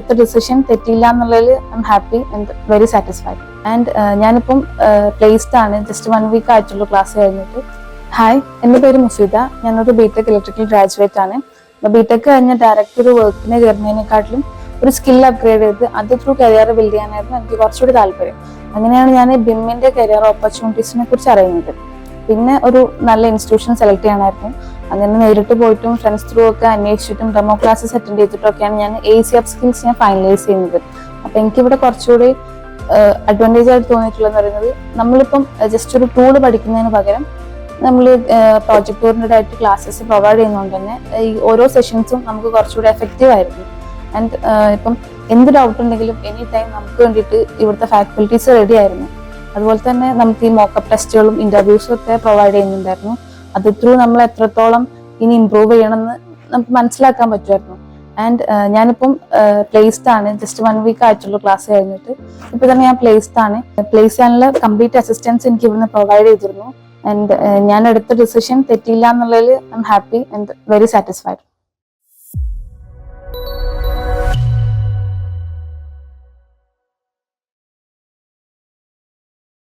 എടുത്ത ഡിസിഷൻ തെറ്റിയില്ല എന്നുള്ളതിൽ I am happy and very satisfied. And ഞാനിപ്പം പ്ലേസ്ഡ് ആണ്. ജസ്റ്റ് 1 വീക്ക് ആയിട്ടുള്ള ക്ലാസ് കഴിഞ്ഞിട്ട്. ഹായ്, എൻ്റെ പേര് മുഫീദ. ഞാനൊരു ബിടെക് ഇലക്ട്രിക്കൽ ഗ്രാജുവേറ്റ് ആണ്. ബിടെക് കഴിഞ്ഞ ഡയറക്റ്റ് ഒരു വർക്കിന് കയറുന്നതിനെക്കാട്ടിലും ഒരു സ്കിൽ അപ്ഗ്രേഡ് ചെയ്ത് അത് ത്രൂ കരിയർ ബിൽഡ് ചെയ്യാനായിരുന്നു എനിക്ക് കുറച്ചുകൂടി താല്പര്യം. അങ്ങനെയാണ് ഞാൻ ബിമ്മിന്റെ കരിയർ ഓപ്പർച്യൂണിറ്റീസിനെ കുറിച്ച് അറിയുന്നത്. പിന്നെ ഒരു നല്ല ഇൻസ്റ്റിറ്റ്യൂഷൻ സെലക്ട് ചെയ്യാനായിരുന്നു. അങ്ങനെ നേരിട്ട് പോയിട്ടും ഫ്രണ്ട്സ് ത്രൂ ഒക്കെ അന്വേഷിച്ചിട്ടും ഡെമോ ക്ലാസ്സസ് അറ്റൻഡ് ചെയ്തിട്ടൊക്കെയാണ് ഞാൻ AC അപ്പ് സ്കിൽസ് ഞാൻ ഫൈനലൈസ് ചെയ്യുന്നത്. അപ്പൊ എനിക്കിവിടെ കുറച്ചുകൂടി അഡ്വാൻറ്റേജ് ആയിട്ട് തോന്നിയിട്ടുള്ളതെന്ന് പറയുന്നത്, നമ്മളിപ്പം ജസ്റ്റ് ഒരു ടൂള് പഠിക്കുന്നതിന് പകരം നമ്മൾ പ്രോജക്ട് ഓറിയന്റഡ് ആയിട്ട് ക്ലാസ്സസ് പ്രൊവൈഡ് ചെയ്യുന്നതുകൊണ്ട് തന്നെ ഈ ഓരോ സെഷൻസും നമുക്ക് കുറച്ചുകൂടി എഫക്റ്റീവ് ആയിരുന്നു. ആൻഡ് ഇപ്പം എന്ത് ഡൗട്ട് ഉണ്ടെങ്കിലും എനി ടൈം നമുക്ക് വേണ്ടിയിട്ട് ഇവിടുത്തെ ഫാക്കൽറ്റീസ് റെഡി ആയിരുന്നു. അതുപോലെ തന്നെ നമുക്ക് ഈ മോക്കപ്പ് ടെസ്റ്റുകളും ഇന്റർവ്യൂസും ഒക്കെ പ്രൊവൈഡ് ചെയ്യുന്നുണ്ടായിരുന്നു. അത് ത്രൂ നമ്മൾ എത്രത്തോളം ഇനി ഇംപ്രൂവ് ചെയ്യണമെന്ന് നമുക്ക് മനസ്സിലാക്കാൻ പറ്റുമായിരുന്നു. ആൻഡ് ഞാനിപ്പം പ്ലേസ്ഡ് ആണ്. ജസ്റ്റ് 1 വീക്ക് ആയിട്ടുള്ള ക്ലാസ് കഴിഞ്ഞിട്ട് ഇപ്പൊ തന്നെ ഞാൻ പ്ലേസ്ഡ് ആണ്. പ്ലേസ് ചെയ്യാനുള്ള കംപ്ലീറ്റ് അസിസ്റ്റൻസ് എനിക്ക് ഇവിടുന്ന് പ്രൊവൈഡ് ചെയ്തിരുന്നു. ആൻഡ് ഞാൻ എടുത്ത ഡിസിഷൻ തെറ്റിയില്ല എന്നുള്ളതിൽ I am happy and very satisfied.